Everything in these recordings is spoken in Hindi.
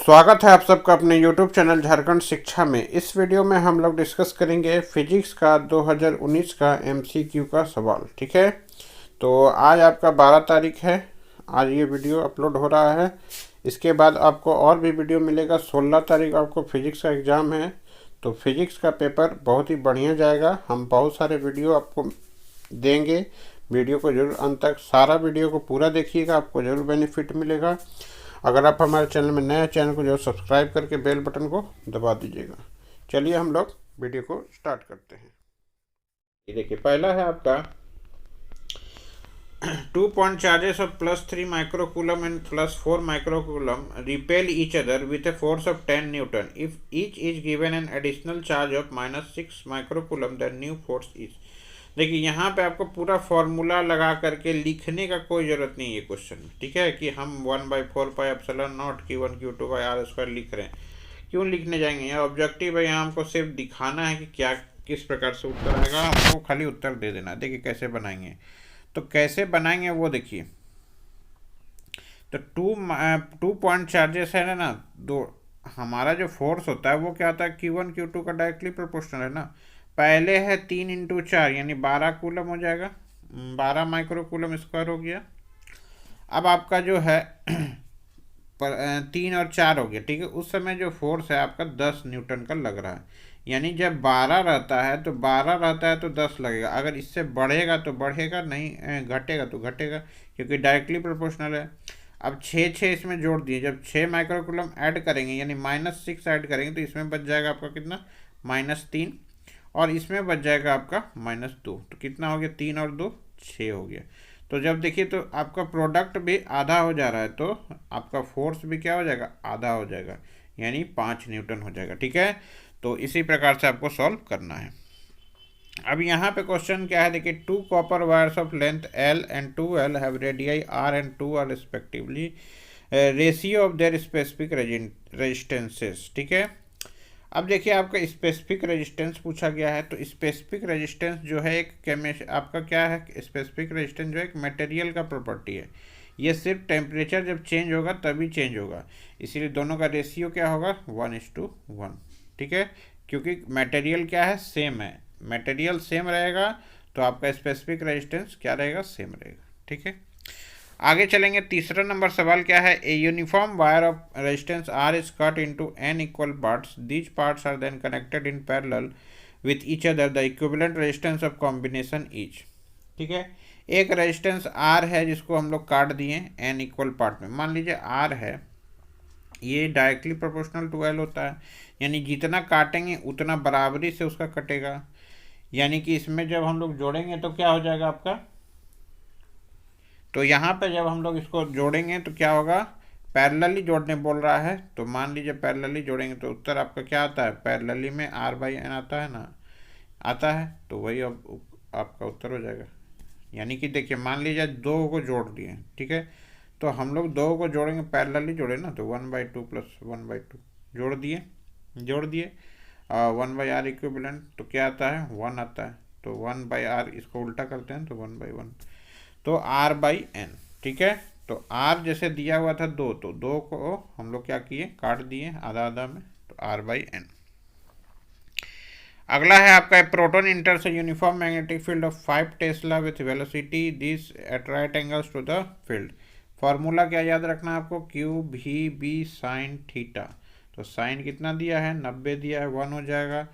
स्वागत है आप सबका अपने YouTube चैनल झारखंड शिक्षा में। इस वीडियो में हम लोग डिस्कस करेंगे फिजिक्स का 2019 का MCQ का सवाल। ठीक है, तो आज आपका 12 तारीख है, आज ये वीडियो अपलोड हो रहा है। इसके बाद आपको और भी वीडियो मिलेगा। 16 तारीख आपको फिजिक्स का एग्ज़ाम है, तो फिजिक्स का पेपर बहुत ही बढ़िया जाएगा। हम बहुत सारे वीडियो आपको देंगे, वीडियो को जरूर अंत तक सारा वीडियो को पूरा देखिएगा, आपको ज़रूर बेनिफिट मिलेगा। अगर आप हमारे चैनल में नए चैनल को जो सब्सक्राइब करके बेल बटन को दबा दीजिएगा। चलिए हम लोग वीडियो को स्टार्ट करते हैं। ये देखिए, पहला है आपका 2 point charges of +3 microcoulomb and +4 microcoulomb repel each other with a force of 10 Newton. If each is given an additional charge of -6 microcoulomb, the new force is। देखिए, यहाँ पे आपको पूरा फॉर्मूला लगा करके लिखने का कोई ज़रूरत नहीं है क्वेश्चन में। ठीक है, कि हम 1/4πε0 Q1 Q2/r² लिख रहे हैं, क्यों लिखने जाएंगे। यहाँ ऑब्जेक्टिव है, यहाँ हमको सिर्फ दिखाना है कि क्या किस प्रकार से उत्तर आएगा, हमको खाली उत्तर दे देना। देखिए कैसे बनाएंगे, तो कैसे बनाएंगे वो देखिए। तो टू पॉइंट चार्जेस है ना, दो, हमारा जो फोर्स होता है वो क्या होता है, Q1 Q2 का डायरेक्टली प्रोपोर्शनल है ना। पहले है 3 × 4 यानी 12 कूलम हो जाएगा, 12 माइक्रो कूलम स्क्वायर हो गया। अब आपका जो है 3 और 4 हो गया। ठीक है, उस समय जो फोर्स है आपका 10 न्यूटन का लग रहा है, यानी जब 12 रहता है तो 12 रहता है तो 10 लगेगा। अगर इससे बढ़ेगा तो बढ़ेगा, नहीं घटेगा तो घटेगा, क्योंकि डायरेक्टली प्रोपोर्शनल है। अब 6 इसमें जोड़ दिए, जब 6 माइक्रो कूलम ऐड करेंगे यानी -6 ऐड करेंगे तो इसमें बच जाएगा आपका कितना, -3, और इसमें बच जाएगा आपका -2। तो कितना हो गया, 3 और 2 6 हो गया। तो जब देखिए तो आपका प्रोडक्ट भी आधा हो जा रहा है, तो आपका फोर्स भी क्या हो जाएगा, आधा हो जाएगा, यानी 5 न्यूटन हो जाएगा। ठीक है, तो इसी प्रकार से आपको सॉल्व करना है। अब यहाँ पे क्वेश्चन क्या है, देखिए 2 copper wires of length L and 2L have radii R and 2R respectively, ratio of their specific resistances. ठीक है, अब देखिए आपका स्पेसिफिक रेजिस्टेंस पूछा गया है। तो स्पेसिफिक रेजिस्टेंस जो है एक आपका क्या है, स्पेसिफिक रेजिस्टेंस जो है एक मटेरियल का प्रॉपर्टी है। ये सिर्फ टेम्परेचर जब चेंज होगा तभी चेंज होगा, इसीलिए दोनों का रेशियो क्या होगा, 1:1। ठीक है, क्योंकि मटेरियल क्या है, सेम है। मटेरियल सेम रहेगा तो आपका स्पेसिफिक रेजिस्टेंस क्या रहेगा, सेम रहेगा। ठीक है, आगे चलेंगे। तीसरा नंबर सवाल क्या है, a uniform wire of resistance R is cut into n equal parts, these parts are then connected in parallel with each other, the equivalent resistance of combination each. ठीक है, एक रेजिस्टेंस R है जिसको हम लोग काट दिए n इक्वल पार्ट में। मान लीजिए R है, ये डायरेक्टली प्रोपोर्शनल टू L होता है, यानी जितना काटेंगे उतना बराबरी से उसका कटेगा। यानी कि इसमें जब हम लोग जोड़ेंगे तो क्या हो जाएगा आपका, तो यहाँ पे जब हम लोग इसको जोड़ेंगे तो क्या होगा, पैरेलली जोड़ने बोल रहा है। तो मान लीजिए पैरेलली जोड़ेंगे तो उत्तर आपका क्या आता है, पैरेलली में R/n आता है ना, आता है, तो वही अब आपका उत्तर हो जाएगा। यानी कि देखिए, मान लीजिए 2 को जोड़ दिए। ठीक है, तो हम लोग 2 को जोड़ेंगे, पैरेलली जोड़े ना, तो 1/2 + 1/2 जोड़ दिए 1/r इक्विवेलेंट, तो क्या आता है, 1 आता है। तो 1/r, इसको उल्टा करते हैं तो 1/1, तो R/n। ठीक है, तो R जैसे दिया हुआ था 2, तो 2 को हम लोग क्या किए, काट दिए आधा आधा में, तो R/n। अगला है आपका, proton enters a uniform magnetic field of 5 tesla with velocity this at right angles to the field. Formula क्या याद रखना है आपको, QVB sin थीटा। तो साइन कितना दिया है, 90 दिया है, 1 हो जाएगा।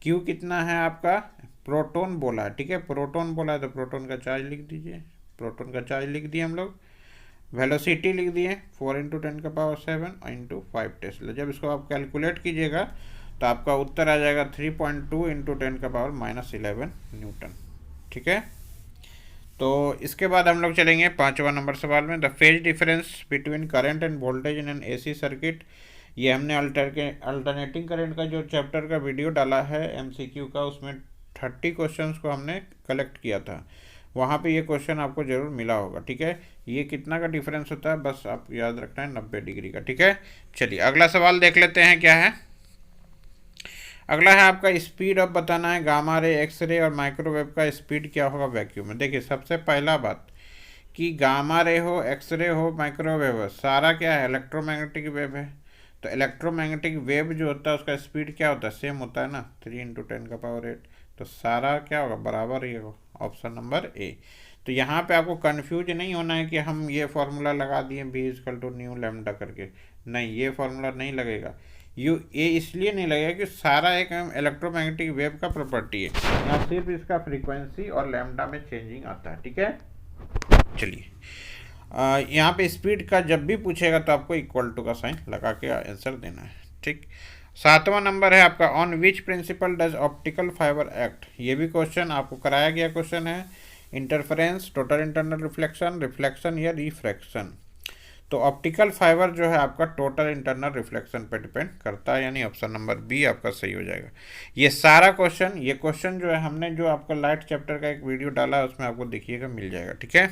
Q कितना है आपका, प्रोटॉन बोला है। ठीक है, प्रोटॉन बोला है तो प्रोटॉन का चार्ज लिख दीजिए, प्रोटॉन का चार्ज लिख दिए हम लोग। वेलोसिटी लिख दिए 4 × 10⁻7 × 5 टेस्ला। जब इसको आप कैलकुलेट कीजिएगा तो आपका उत्तर आ जाएगा 3.2 × 10⁻11 न्यूटन। ठीक है, तो इसके बाद हम लोग चलेंगे 5वां नंबर सवाल में, the phase difference between current end voltage in an AC circuit. ये हमने अल्टरनेटिंग करंट का जो चैप्टर का वीडियो डाला है MCQ का, उसमें 30 क्वेश्चंस को हमने कलेक्ट किया था, वहाँ पे ये क्वेश्चन आपको जरूर मिला होगा। ठीक है, ये कितना का डिफरेंस होता है, बस आप याद रखना है 90 डिग्री का। ठीक है, चलिए अगला सवाल देख लेते हैं क्या है। अगला है आपका, स्पीड ऑफ बताना है गामा रे, एक्सरे और माइक्रोवेव का स्पीड क्या होगा वैक्यूम में। देखिए, सबसे पहला बात कि गामा रे हो, एक्सरे हो, माइक्रोवेव हो, सारा क्या है, इलेक्ट्रोमैग्नेटिक वेव है। तो इलेक्ट्रोमैग्नेटिक वेव जो होता है उसका स्पीड क्या होता है, सेम होता है ना, 3 × 10⁸। तो सारा क्या होगा, बराबर ही होगा, ऑप्शन नंबर ए। तो यहाँ पे आपको कंफ्यूज नहीं होना है कि हम ये फार्मूला लगा दिए V = μ λ करके, नहीं, ये फार्मूला नहीं लगेगा। ये इसलिए नहीं लगेगा कि सारा एक इलेक्ट्रोमैग्नेटिक वेव का प्रॉपर्टी है, यहाँ सिर्फ इसका फ्रीक्वेंसी और लैम्डा में चेंजिंग आता है। ठीक है, चलिए यहाँ पे स्पीड का जब भी पूछेगा तो आपको इक्वल टू का साइन लगा के आंसर देना है। ठीक, 7वां नंबर है आपका, on which principle does optical fibre act. ये भी क्वेश्चन आपको कराया गया क्वेश्चन है, interference, total internal reflection, reflection या रिफ्रैक्शन। तो ऑप्टिकल फाइबर जो है आपका टोटल इंटरनल रिफ्लेक्शन पे डिपेंड करता है, यानी ऑप्शन नंबर बी आपका सही हो जाएगा। ये सारा क्वेश्चन, ये क्वेश्चन जो है हमने जो आपका लाइट चैप्टर का एक वीडियो डाला है उसमें आपको देखिएगा, मिल जाएगा। ठीक है,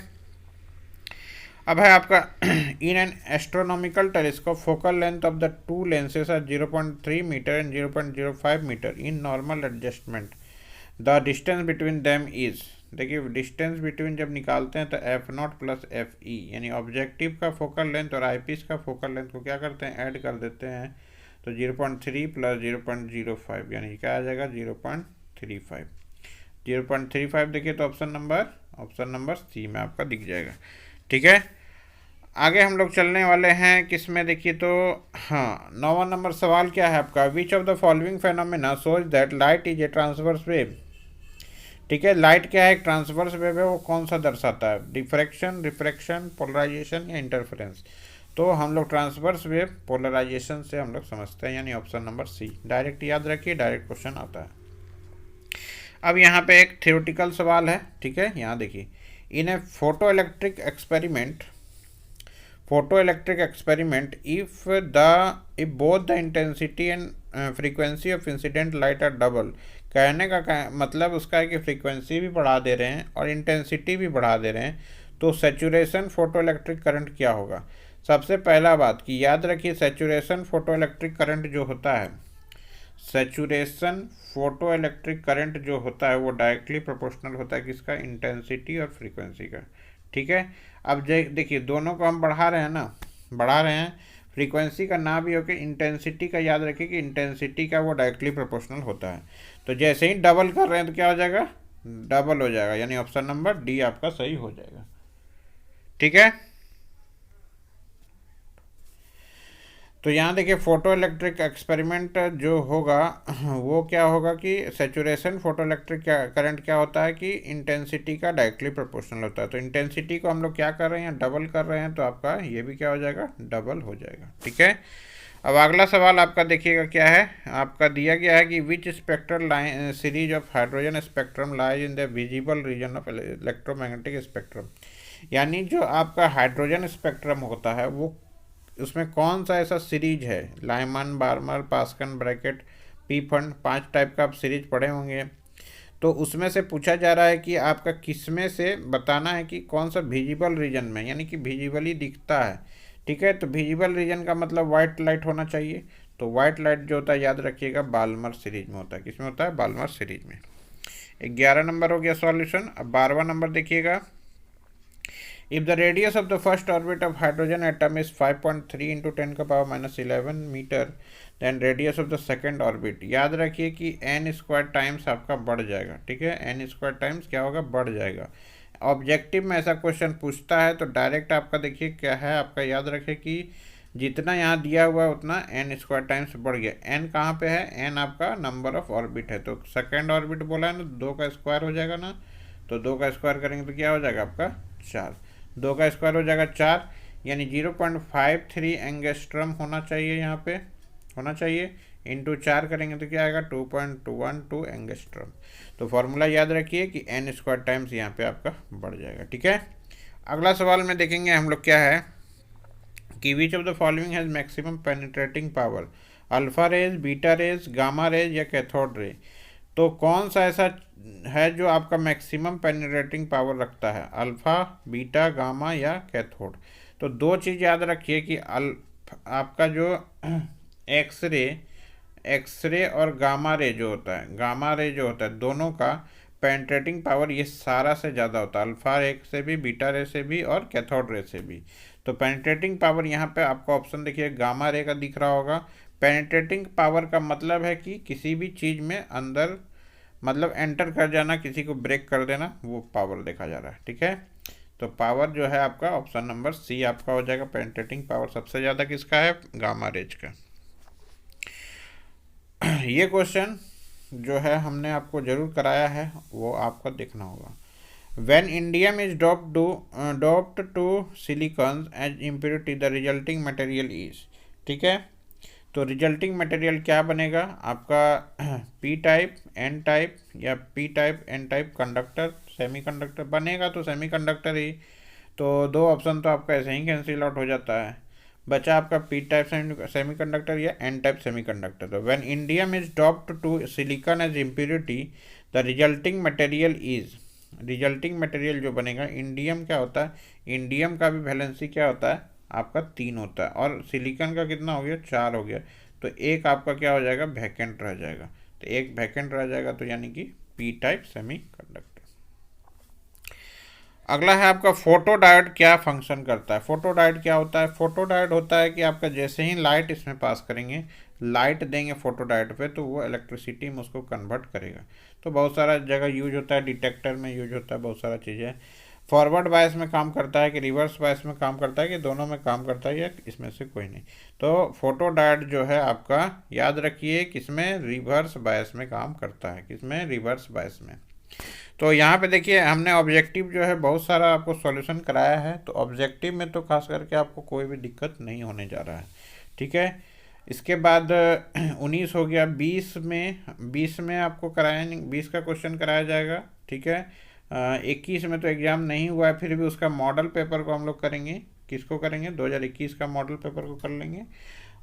अब है आपका in an astronomical telescope focal length of the two lenses are 0.3 metre and 0.05 metre in normal adjustment, the distance between them is. देखिए डिस्टेंस बिटवीन जब निकालते हैं तो F0 + FE, यानी ऑब्जेक्टिव का फोकल लेंथ और आईपीस का फोकल लेंथ को क्या करते हैं, ऐड कर देते हैं, तो 0.3 + 0.05 यानी क्या आ जाएगा, 0.35। 0.35 देखिए तो ऑप्शन नंबर सी में आपका दिख जाएगा। ठीक है, आगे हम लोग चलने वाले हैं किस में, देखिए तो हाँ, 9वां नंबर सवाल क्या है आपका, विच of the following phenomena shows that light is a transverse wave. ठीक है, लाइट क्या है, एक ट्रांसवर्स वेव है, वो कौन सा दर्शाता है, डिफ्रैक्शन, रिफ्रैक्शन, पोलराइजेशन या इंटरफेरेंस। तो हम लोग ट्रांसवर्स वेव पोलराइजेशन से हम लोग समझते हैं, यानी ऑप्शन नंबर सी। डायरेक्ट याद रखिए, डायरेक्ट क्वेश्चन आता है। अब यहाँ पे एक थ्योरेटिकल सवाल है। ठीक है, यहाँ देखिए, in a photo electric experiment if both the intensity and frequency of incident light are double. कहने का मतलब उसका है कि फ्रीक्वेंसी भी बढ़ा दे रहे हैं और इंटेंसिटी भी बढ़ा दे रहे हैं, तो सैचुरेशन फोटो इलेक्ट्रिक करंट क्या होगा। सबसे पहला बात कि याद रखिए, सैचुरेशन फोटो इलेक्ट्रिक करंट जो होता है, सैचुरेशन फोटो इलेक्ट्रिक करंट जो होता है वो डायरेक्टली प्रोपोर्शनल होता है किसका, इंटेंसिटी और फ्रीक्वेंसी का। ठीक है, अब देखिए दोनों को हम बढ़ा रहे हैं ना, बढ़ा रहे हैं, फ्रीक्वेंसी का ना भी हो कि इंटेंसिटी का याद रखिए कि इंटेंसिटी का वो डायरेक्टली प्रोपोर्शनल होता है। तो जैसे ही डबल कर रहे हैं तो क्या हो जाएगा, डबल हो जाएगा, यानी ऑप्शन नंबर डी आपका सही हो जाएगा। ठीक है, तो यहाँ देखिए फोटो इलेक्ट्रिक एक्सपेरिमेंट जो होगा वो क्या होगा कि सैचुरेशन फोटो इलेक्ट्रिक करंट क्या होता है कि इंटेंसिटी का डायरेक्टली प्रोपोर्शनल होता है। तो इंटेंसिटी को हम लोग क्या कर रहे हैं, डबल कर रहे हैं, तो आपका ये भी क्या हो जाएगा, डबल हो जाएगा। ठीक है, अब अगला सवाल आपका देखिएगा क्या है, आपका दिया गया है कि which spectral line series of hydrogen spectrum lies in the visible region of electromagnetic spectrum. यानी जो आपका हाइड्रोजन स्पेक्ट्रम होता है वो, उसमें कौन सा ऐसा सीरीज है, Lyman, Balmer, Paschen, Brackett, Pfund, 5 type का आप सीरीज पढ़े होंगे। तो उसमें से पूछा जा रहा है कि आपका किस में से बताना है कि कौन सा विजिबल रीजन में, यानी कि विजिबली दिखता है। ठीक है, तो विजिबल रीजन का मतलब वाइट लाइट होना चाहिए। तो वाइट लाइट जो होता है याद रखिएगा बाल्मर सीरीज में होता है, किस में होता है, बाल्मर सीरीज में। 11 नंबर हो गया सॉल्यूशन। अब 12वां नंबर देखिएगा, if the radius of the first orbit of hydrogen atom is 5.3 × 10⁻⁻11 metre, then radius of the second orbit, याद रखिए कि n² टाइम्स आपका बढ़ जाएगा। ठीक है, n² टाइम्स क्या होगा, बढ़ जाएगा। ऑब्जेक्टिव में ऐसा क्वेश्चन पूछता है तो डायरेक्ट आपका देखिए क्या है, आपका याद रखिए कि जितना यहाँ दिया हुआ है उतना n² टाइम्स बढ़ गया। n कहाँ पे है, n आपका नंबर ऑफ ऑर्बिट है, तो सेकेंड ऑर्बिट बोला है ना, 2 का स्क्वायर हो जाएगा ना, तो 2 का स्क्वायर करेंगे तो क्या हो जाएगा आपका 4, 2 का स्क्वायर हो जाएगा 4, यानी 0.53 एंगस्ट्रम होना चाहिए, यहाँ पे होना चाहिए, इंटू 4 करेंगे तो क्या आएगा 2.212 एंगस्ट्रम। तो फॉर्मूला याद रखिए कि n² टाइम्स यहाँ पे आपका बढ़ जाएगा। ठीक है, अगला सवाल में देखेंगे हम लोग क्या है कि which of the following has maximum penetrating power, alpha rays, beta rays, gamma rays या कैथोड रे। तो कौन सा ऐसा है जो आपका मैक्सिमम पेनिट्रेटिंग पावर रखता है, अल्फ़ा, बीटा, गामा या कैथोड। तो 2 चीज़ याद रखिए कि आपका जो एक्सरे और गामा रे जो होता है, दोनों का पेनिट्रेटिंग पावर ये सारा से ज़्यादा होता है, अल्फ़ा रे से भी, बीटा रे से भी और कैथोड रे से भी। तो पेनिट्रेटिंग पावर यहाँ पे आपका ऑप्शन देखिए गामा रे का दिख रहा होगा। पेनिट्रेटिंग पावर का मतलब है कि किसी भी चीज़ में अंदर मतलब एंटर कर जाना, किसी को ब्रेक कर देना, वो पावर देखा जा रहा है। ठीक है, तो पावर जो है आपका ऑप्शन नंबर सी आपका हो जाएगा। पेनिट्रेटिंग पावर सबसे ज़्यादा किसका है? गामा रेज का। ये क्वेश्चन जो है हमने आपको जरूर कराया है, वो आपको देखना होगा। When indium is doped to silicon as impurity, the resulting material is। ठीक है, तो रिजल्टिंग मटेरियल क्या बनेगा आपका? पी टाइप, एन टाइप या P type, N type conductor, semiconductor बनेगा तो सेमीकंडक्टर ही। तो दो ऑप्शन तो आपका ऐसे ही कैंसिल आउट हो जाता है, बचा आपका पी टाइप सेमीकंडक्टर या एन टाइप सेमीकंडक्टर। तो when indium is doped to silicon as impurity the resulting material is. Resulting material जो बनेगा, इंडियम क्या होता है? इंडियम का भी वैलेंसी क्या होता है आपका? 3 होता है, और सिलिकॉन का कितना हो गया? 4 हो गया। तो एक आपका क्या हो जाएगा? वैकेंट रह जाएगा। तो एक वैकेंट रह जाएगा, तो यानी कि पी टाइप सेमीकंडक्टर। अगला है आपका फोटोडायोड क्या फंक्शन करता है? फोटोडायोड क्या होता है? फोटोडायोड होता है कि आपका जैसे ही लाइट इसमें पास करेंगे, लाइट देंगे फोटोडायोड पे, तो वो इलेक्ट्रिसिटी में उसको कन्वर्ट करेगा। तो बहुत सारा जगह यूज होता है, डिटेक्टर में यूज होता है, बहुत सारा चीज़ें। फॉरवर्ड बायस में काम करता है कि रिवर्स बायस में काम करता है कि दोनों में काम करता है, या इसमें से कोई नहीं। तो फोटोडायोड जो है आपका, याद रखिए किसमें? रिवर्स बायस में काम करता है। किसमें? रिवर्स बायस में। तो यहाँ पे देखिए हमने ऑब्जेक्टिव जो है बहुत सारा आपको सॉल्यूशन कराया है, तो ऑब्जेक्टिव में तो खास करके आपको कोई भी दिक्कत नहीं होने जा रहा है। ठीक है, इसके बाद 19 हो गया। 20 में आपको कराया नहीं, 20 का क्वेश्चन कराया जाएगा। ठीक है, 21 में तो एग्ज़ाम नहीं हुआ है, फिर भी उसका मॉडल पेपर को हम लोग करेंगे। किसको करेंगे? 2021 का मॉडल पेपर को कर लेंगे,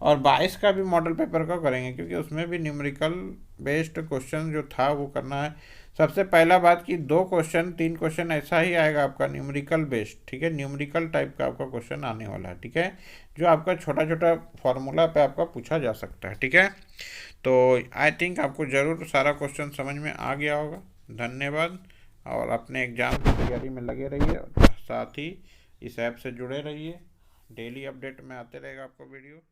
और 22 का भी मॉडल पेपर का करेंगे, क्योंकि उसमें भी न्यूमेरिकल बेस्ड क्वेश्चन जो था वो करना है। सबसे पहला बात कि 3 क्वेश्चन ऐसा ही आएगा आपका न्यूमेरिकल बेस्ड। ठीक है, न्यूमेरिकल टाइप का आपका क्वेश्चन आने वाला है। ठीक है, जो आपका छोटा छोटा फार्मूला पे आपका पूछा जा सकता है। ठीक है, तो आई थिंक आपको ज़रूर सारा क्वेश्चन समझ में आ गया होगा। धन्यवाद, और अपने एग्ज़ाम की तैयारी में लगे रहिए, और साथ ही इस ऐप से जुड़े रहिए। डेली अपडेट में आते रहेगा आपको वीडियो।